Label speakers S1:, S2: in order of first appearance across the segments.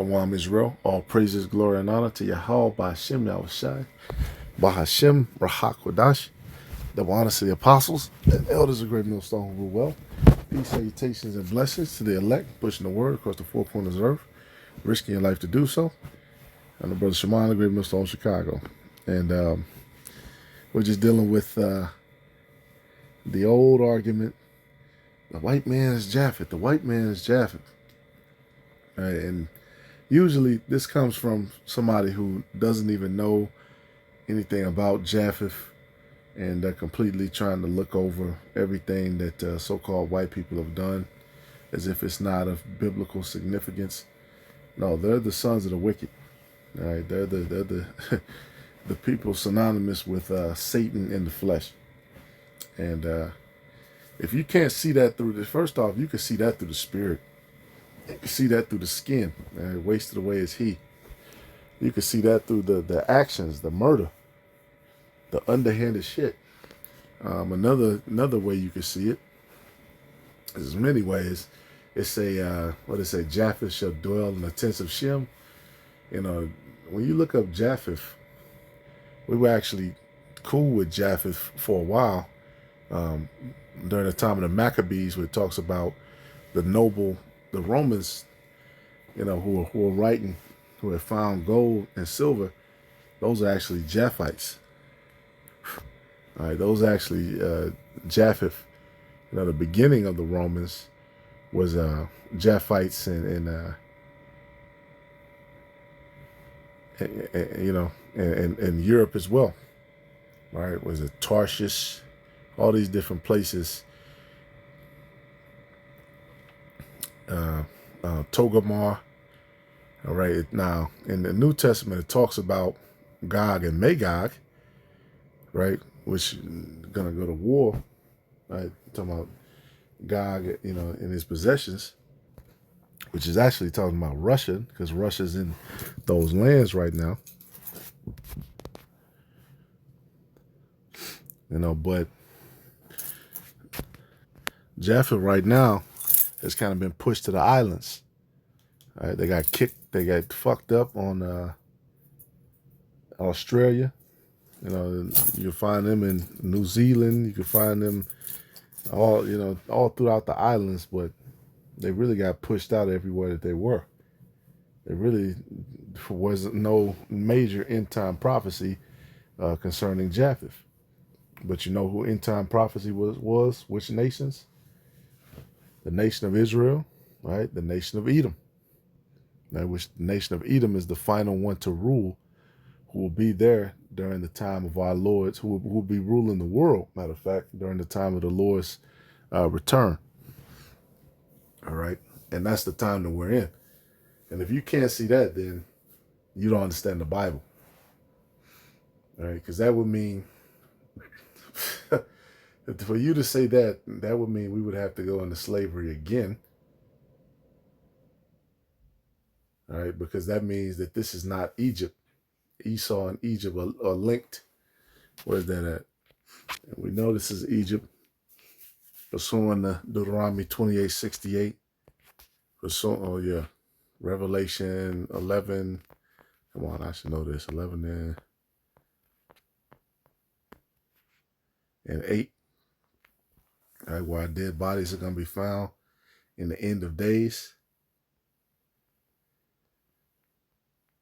S1: Shalom Israel, all praises, glory, and honor to Yahweh, Ba'ashem Yahushai, Ba'ashem Rahakwadash, double honors to the apostles and elders of Great Millstone who rule well. Peace, salutations, and blessings to the elect, pushing the word across the four corners of earth, risking your life to do so. I'm the brother Shimon, the Great Millstone, Chicago. And we're just dealing with the old argument, the white man is Japheth, the white man is Japheth. And usually this comes from somebody who doesn't even know anything about Japheth, and they're completely trying to look over everything that so-called white people have done as if it's not of biblical significance. No, they're the sons of the wicked. All right, they're the the people synonymous with Satan in the flesh. And if you can't see that through this, first off, you can see that through the spirit. You can see that through the skin. Wasted away is he. You can see that through the actions, the murder, the underhanded shit. Another way you can see it, there's many ways. It's a what it say, Japheth shall dwell in the tents of Shem. You know, when you look up Japheth, we were actually cool with Japheth for a while. During the time of the Maccabees, where it talks about the Romans, who were writing, who had found gold and silver, those are actually Japhites. All right, those actually Japheth. The beginning of the Romans was Japhites and Europe as well. All right, was it Tarshish? All these different places. Togarmah. All right, now in the New Testament it talks about Gog and Magog, right? Which gonna go to war, right? Talking about Gog, in his possessions, which is actually talking about Russia, because Russia's in those lands right now. But Japheth right now has kind of been pushed to the islands. All right, they got fucked up on Australia. You can find them in New Zealand. You can find them all throughout the islands, but they really got pushed out everywhere that they were. There really wasn't no major end time prophecy concerning Japheth. But you know who end time prophecy was? Which nations? The nation of Israel, right? The nation of Edom. Now, which the nation of Edom is the final one to rule, who will be there during the time of our Lord's, who will be ruling the world, matter of fact, during the time of the Lord's return. All right. And that's the time that we're in. And if you can't see that, then you don't understand the Bible. All right. Because that would mean, for you to say that would mean we would have to go into slavery again. All right. Because that means that this is not Egypt. Esau and Egypt are linked. Where's that at? And we know this is Egypt. Pursuing the Deuteronomy 28:68. Revelation 11. Come on, I should know this. 11 and 8. All right, where our dead bodies are going to be found in the end of days.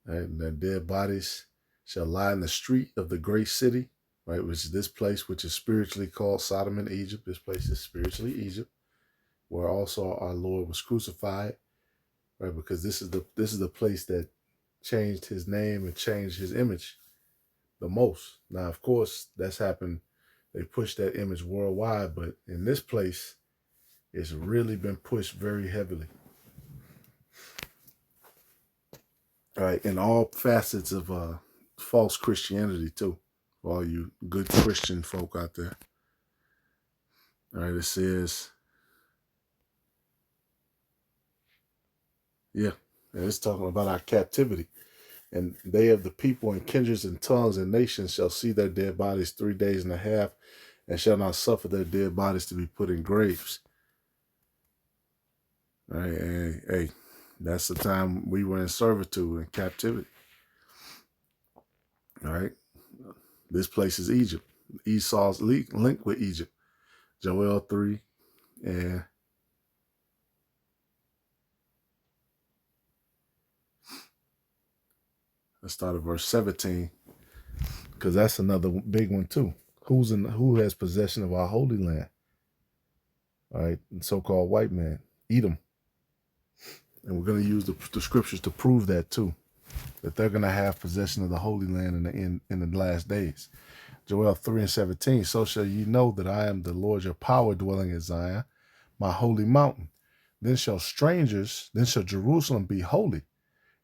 S1: All right, and their dead bodies shall lie in the street of the great city, right, which is this place which is spiritually called Sodom and Egypt. This place is spiritually Egypt, where also our Lord was crucified, right? Because this is the place that changed his name and changed his image the most. Now, of course, that's happened. They pushed that image worldwide, but in this place, it's really been pushed very heavily. All right, in all facets of false Christianity too, for all you good Christian folk out there. All right, it says, it's talking about our captivity. And they of the people and kindreds and tongues and nations shall see their dead bodies 3 days and a half, and shall not suffer their dead bodies to be put in graves. All right, hey, That's the time we were in servitude and captivity. All right. This place is Egypt. Esau's link with Egypt. Joel 3 and let's start at verse 17 because that's another big one too. Who has possession of our holy land? All right, and so-called white man, Edom, and we're going to use the scriptures to prove that too, that they're going to have possession of the holy land in the last days. Joel 3 and 17. So shall ye know that I am the Lord your power dwelling in Zion, my holy mountain. Then shall Jerusalem be holy,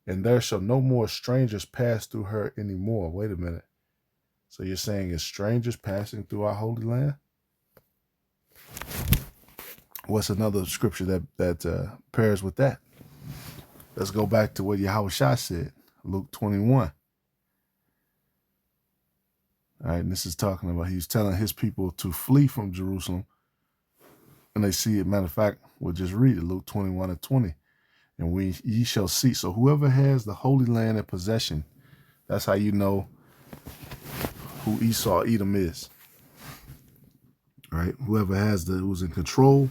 S1: and there shall no more strangers pass through her anymore. Wait a minute. So you're saying it's strangers passing through our holy land? What's another scripture that pairs with that? Let's go back to what Yahushua said, Luke 21. All right, and this is talking about he's telling his people to flee from Jerusalem. And they see it. Matter of fact, we'll just read it, Luke 21 and 20. And ye shall see. So whoever has the holy land in possession, that's how you know who Esau, Edom is. All right, whoever has who's in control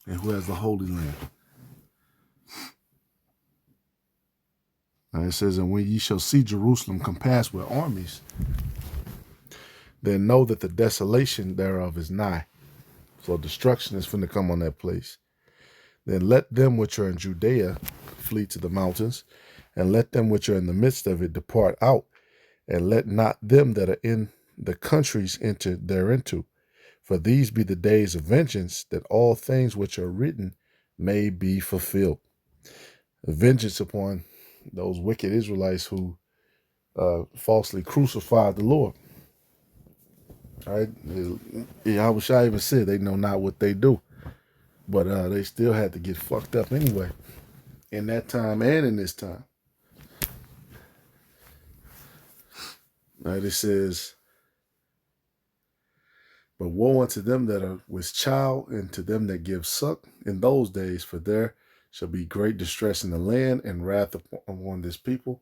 S1: and who has the holy land. It says, and when ye shall see Jerusalem compassed with armies, then know that the desolation thereof is nigh. So destruction is finna come on that place. Then let them which are in Judea flee to the mountains, and let them which are in the midst of it depart out, and let not them that are in the countries enter thereinto. For these be the days of vengeance, that all things which are written may be fulfilled. Vengeance upon those wicked Israelites who falsely crucified the Lord. All right, Yahushua even said they know not what they do, but they still had to get fucked up anyway, in that time and in this time. All right, it says, but woe unto them that are with child, and to them that give suck in those days, for there shall be great distress in the land, and wrath upon this people,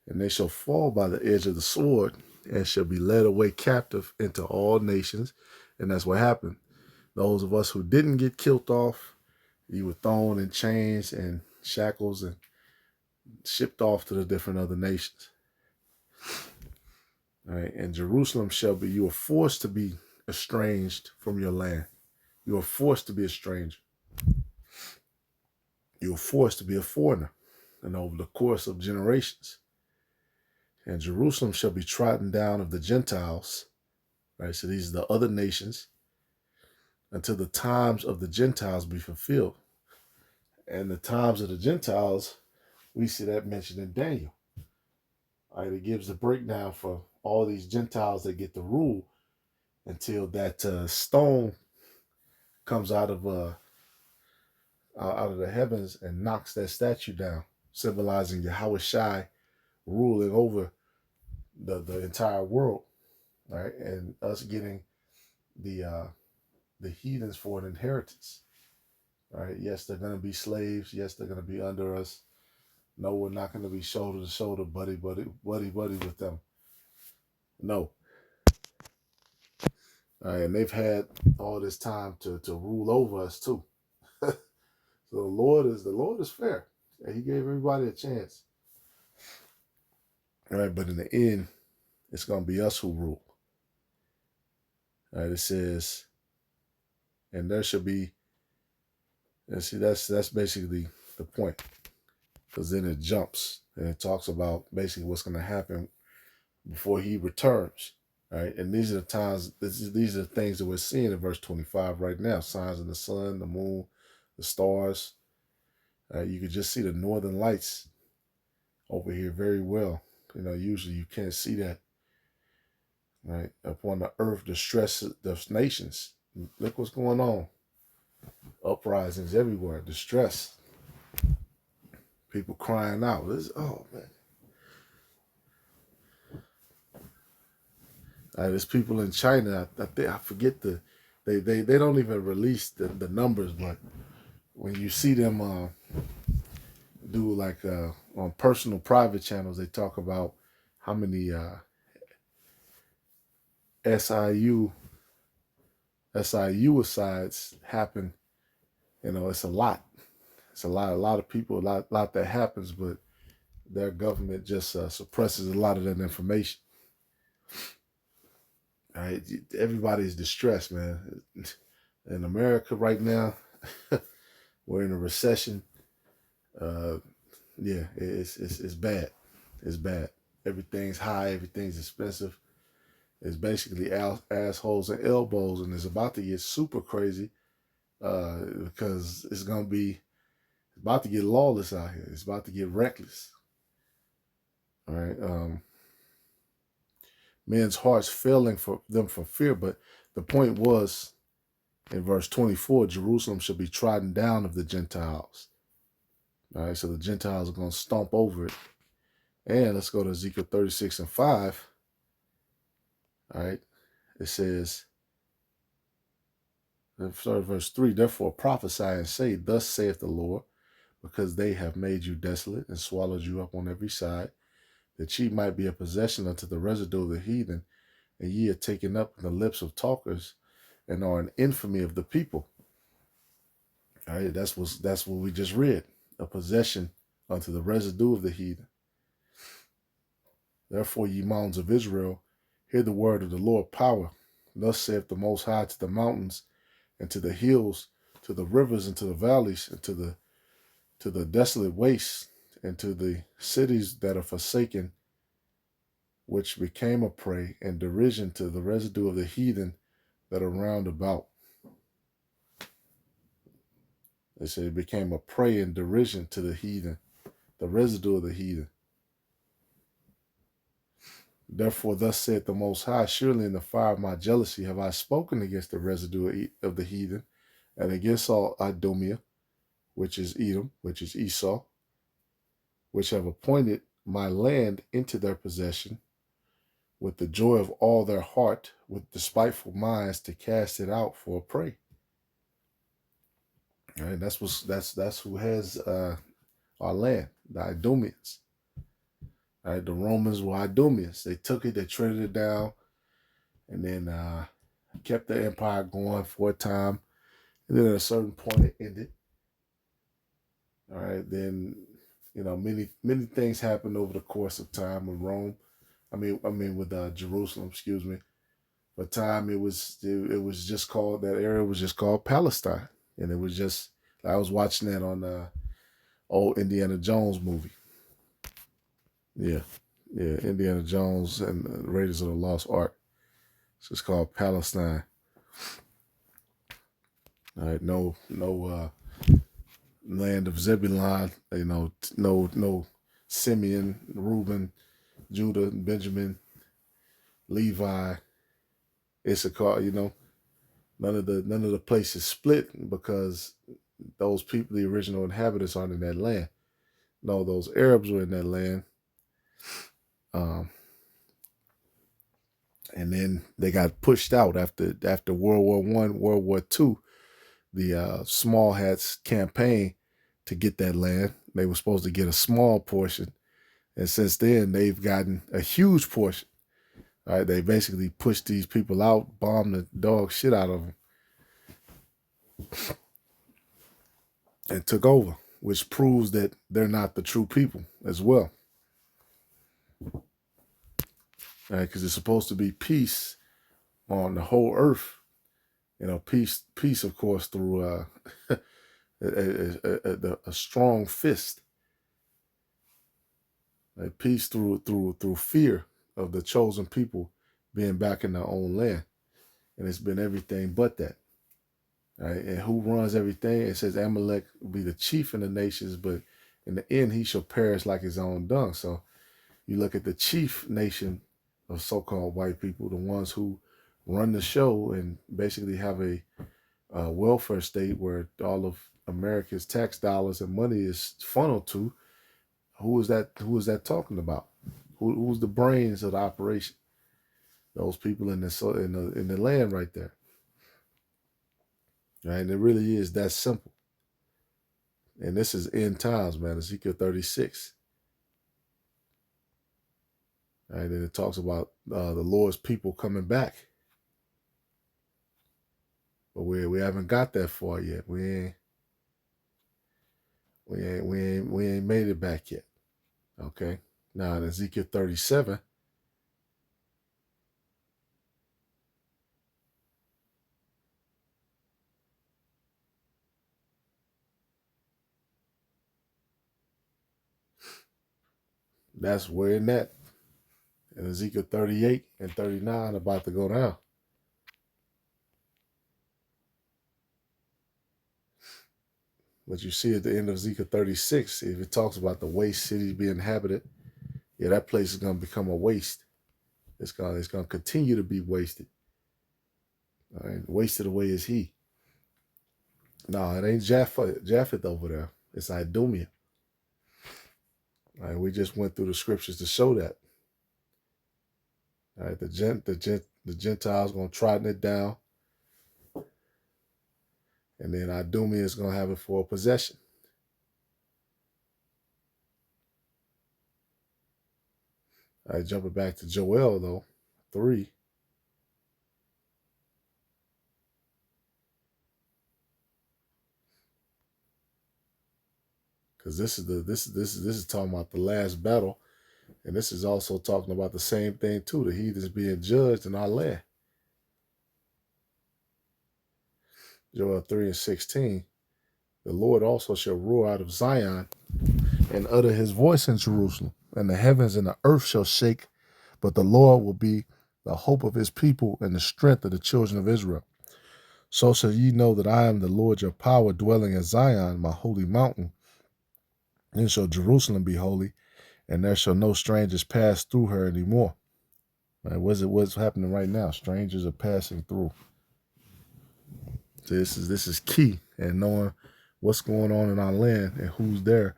S1: and they shall fall by the edge of the sword, and shall be led away captive into all nations. And that's what happened. Those of us who didn't get killed off, you were thrown in chains and shackles and shipped off to the different other nations. All right, and Jerusalem you are forced to be estranged from your land. You are forced to be a stranger. You are forced to be a foreigner, and over the course of generations. And Jerusalem shall be trodden down of the Gentiles, right? So these are the other nations, until the times of the Gentiles be fulfilled. And the times of the Gentiles, we see that mentioned in Daniel. All right, it gives the breakdown for all these Gentiles that get to rule until that stone comes out of the heavens and knocks that statue down, symbolizing Yahushua ruling over the entire world, right? And us getting the heathens for an inheritance, right? Yes, they're going to be slaves. Yes, they're going to be under us. No, we're not going to be shoulder to shoulder, buddy with them. No. All right, and they've had all this time to rule over us too. So the Lord is fair. He gave everybody a chance. All right, but in the end, it's going to be us who rule. All right, it says, and there should be, and see, that's basically the point, because then it jumps and it talks about basically what's going to happen before he returns. All right, and these are the times, these are the things that we're seeing in verse 25 right now: signs of the sun, the moon, the stars. You could just see the northern lights over here very well. Usually you can't see that. Right, upon the earth, distress the nations. Look what's going on. Uprisings everywhere, distress. People crying out. Oh man. There's people in China. I forget they don't even release the numbers, but when you see them do like on personal private channels, they talk about how many SIU asides happen. It's a lot. It's a lot of people, a lot that happens, but their government just suppresses a lot of that information. All right, everybody's distressed, man. In America right now, we're in a recession. Uh, yeah, it's bad. It's bad. Everything's high. Everything's expensive. It's basically assholes and elbows, and it's about to get super crazy because it's about to get lawless out here. It's about to get reckless. All right. Men's hearts failing for them for fear, but the point was in verse 24, Jerusalem shall be trodden down of the Gentiles. All right, so the Gentiles are going to stomp over it. And let's go to Ezekiel 36 and 5. All right, it says, verse 3, therefore prophesy and say, thus saith the Lord, because they have made you desolate and swallowed you up on every side, that ye might be a possession unto the residue of the heathen, and ye are taken up in the lips of talkers, and are an infamy of the people. All right, that's what we just read. A possession unto the residue of the heathen. Therefore, ye mountains of Israel, hear the word of the Lord power. Thus saith the Most High to the mountains, and to the hills, to the rivers, and to the valleys, and to the desolate wastes, and to the cities that are forsaken, which became a prey and derision to the residue of the heathen that are round about. They say it became a prey and derision to the heathen, the residue of the heathen. Therefore, thus saith the Most High, surely in the fire of my jealousy have I spoken against the residue of the heathen, and against all Idumea, which is Edom, which is Esau, which have appointed my land into their possession, with the joy of all their heart, with despiteful minds to cast it out for a prey. All right, that's who has our land, the Idumeans. All right, the Romans were Idumeans. They took it, they traded it down, and then kept the empire going for a time. And then at a certain point, it ended. All right, then many things happened over the course of time with Rome. I mean with Jerusalem. Excuse me. For time, it was just called, that area was just called Palestine, and it was just, I was watching that on the old Indiana Jones movie. Yeah, yeah, Indiana Jones and the Raiders of the Lost Ark. So it's called Palestine. All right, no land of Zebulon. No Simeon, Reuben, Judah, Benjamin, Levi, Issachar. None of the places split because those people, the original inhabitants, aren't in that land. No, those Arabs were in that land. And then they got pushed out after World War One, World War Two. The Small Hats campaign to get that land. They were supposed to get a small portion, and since then they've gotten a huge portion. All right, they basically pushed these people out, bombed the dog shit out of them, and took over, which proves that they're not the true people as well. All right, because it's supposed to be peace on the whole earth. Peace, of course, through a strong fist. Like peace through fear of the chosen people being back in their own land, and it's been everything but that. Right? And who runs everything? It says Amalek will be the chief in the nations, but in the end he shall perish like his own dung. So you look at the chief nation of so-called white people, the ones who run the show and basically have a welfare state where all of America's tax dollars and money is funneled to. Who is that? Who is that talking about? Who's the brains of the operation? Those people in the land right there. Right? And it really is that simple. And this is end times, man. Ezekiel 36. All right, then it talks about the Lord's people coming back, but we haven't got that far yet. We ain't made it back yet. Okay. Now in Ezekiel 37, that's where in that. And Ezekiel 38 and 39 about to go down. But you see at the end of Ezekiel 36, if it talks about the waste cities being inhabited, yeah, that place is going to become a waste. It's going to continue to be wasted. All right, wasted away is he. No, it ain't Japheth over there. It's Idumean. All right, we just went through the scriptures to show that. All right, the Gentiles going to trodden it down, and then Idumea is going to have it for a possession. All right, jumping back to Joel though, 3. Because this is talking about the last battle, and this is also talking about the same thing too. The heathens being judged in our land. Joel 3:16. The Lord also shall roar out of Zion and utter his voice in Jerusalem, and the heavens and the earth shall shake, but the Lord will be the hope of his people and the strength of the children of Israel. So shall ye know that I am the Lord your power, dwelling in Zion, my holy mountain. Then shall Jerusalem be holy, and there shall no strangers pass through her anymore. Right? What's happening right now? Strangers are passing through. So this is key, and knowing what's going on in our land and who's there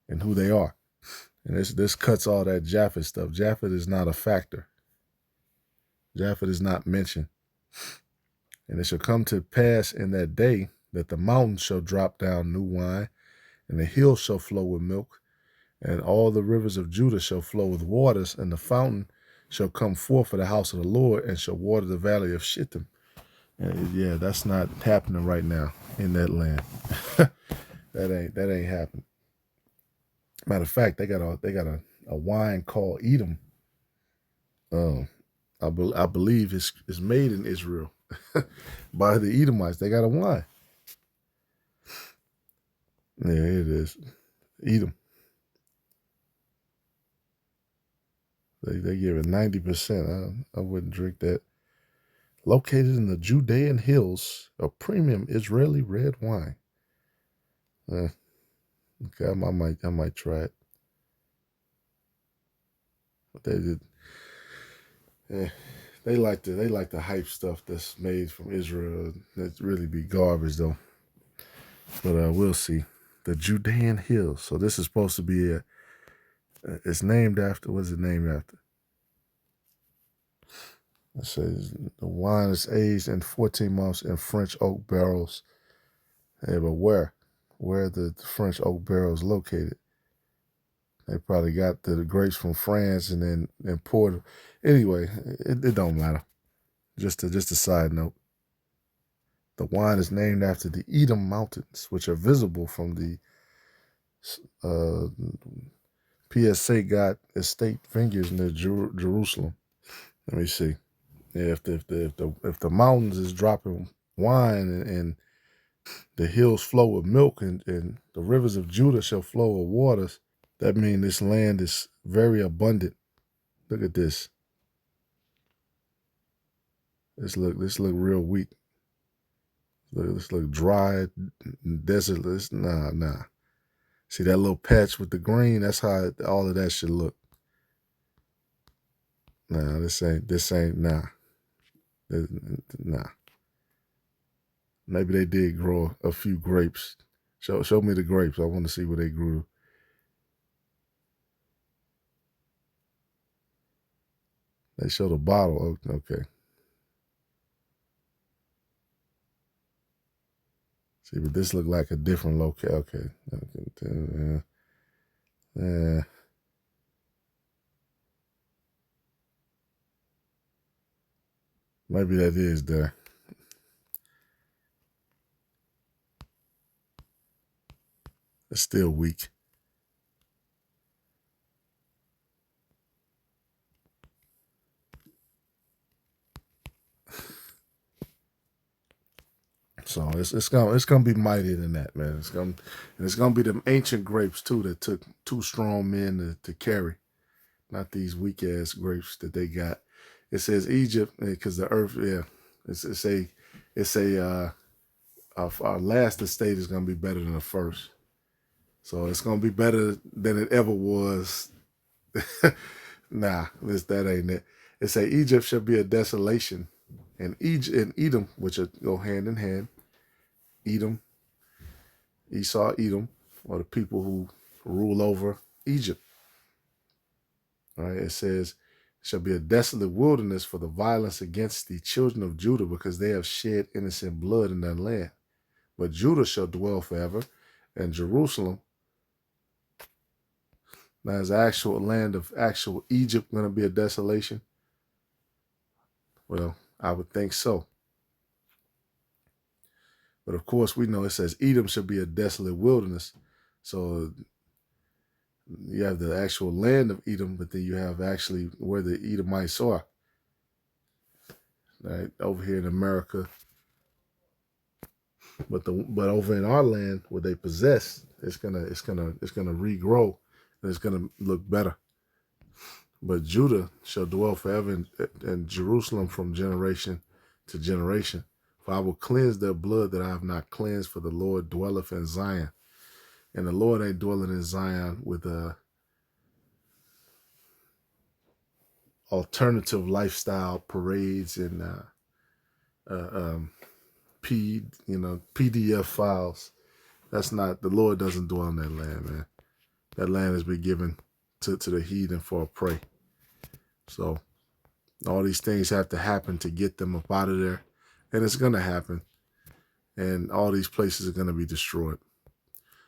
S1: and who they are. And this cuts all that Japheth stuff. Japheth is not a factor. Japheth is not mentioned. And it shall come to pass in that day that the mountains shall drop down new wine, and the hills shall flow with milk, and all the rivers of Judah shall flow with waters, and the fountain shall come forth for the house of the Lord, and shall water the valley of Shittim. And yeah, that's not happening right now in that land. that ain't happening. Matter of fact, they got a wine called Edom. I believe it's made in Israel by the Edomites. They got a wine. Yeah, it is. Edom. They give it 90%. I wouldn't drink that. Located in the Judean hills, a premium Israeli red wine. Okay, I might try it. But they did. They like to hype stuff that's made from Israel. That really be garbage though. But we'll see. The Judean hills. So this is supposed to be it's named after. What is it named after? It says the wine is aged in 14 months in French oak barrels. Hey, but where? Where the French oak barrels located? They probably got the grapes from France and then imported. Anyway, it don't matter. Just a side note. The wine is named after the Edom Mountains, which are visible from the PSA got estate vineyards near Jerusalem. Let me see. Yeah, if the mountains is dropping wine and the hills flow with milk and the rivers of Judah shall flow with waters, that means this land is very abundant. Look at this. This look real weak. This look dry, desertless. Nah. See that little patch with the green? That's how all of that should look. Nah, this ain't nah. Nah. Maybe they did grow a few grapes. Show me the grapes. I want to see where they grew. They show the bottle. Okay. See, but this look like a different locale. Okay. Yeah. Maybe that is there. It's still weak. So it's gonna be mightier than that, man. It's gonna be them ancient grapes too that took 2 strong men to carry, not these weak ass grapes that they got. It says Egypt because the earth, yeah. It's a our last estate is gonna be better than the first. So it's gonna be better than it ever was. Nah, that ain't it. It say Egypt shall be a desolation, and Edom, which go hand in hand. Edom, Esau, Edom, or the people who rule over Egypt. All right, it says shall be a desolate wilderness for the violence against the children of Judah, because they have shed innocent blood in their land. But Judah shall dwell forever, and Jerusalem. Now, is the actual land of actual Egypt going to be a desolation? Well, I would think so. But of course, we know it says Edom should be a desolate wilderness. So you have the actual land of Edom, but then you have actually where the Edomites are. Right over here in America, but over in our land where they possess, it's gonna regrow, and it's gonna look better. But Judah shall dwell forever in Jerusalem from generation to generation. For I will cleanse their blood that I have not cleansed, for the Lord dwelleth in Zion. And the Lord ain't dwelling in Zion with alternative lifestyle parades and PDF files. That's not, the Lord doesn't dwell in that land, man. That land has been given to the heathen for a prey. So all these things have to happen to get them up out of there. And it's going to happen. And all these places are going to be destroyed.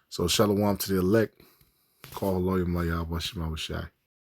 S1: So shalom to the elect. Call Loyam Layah Bashim Awashai.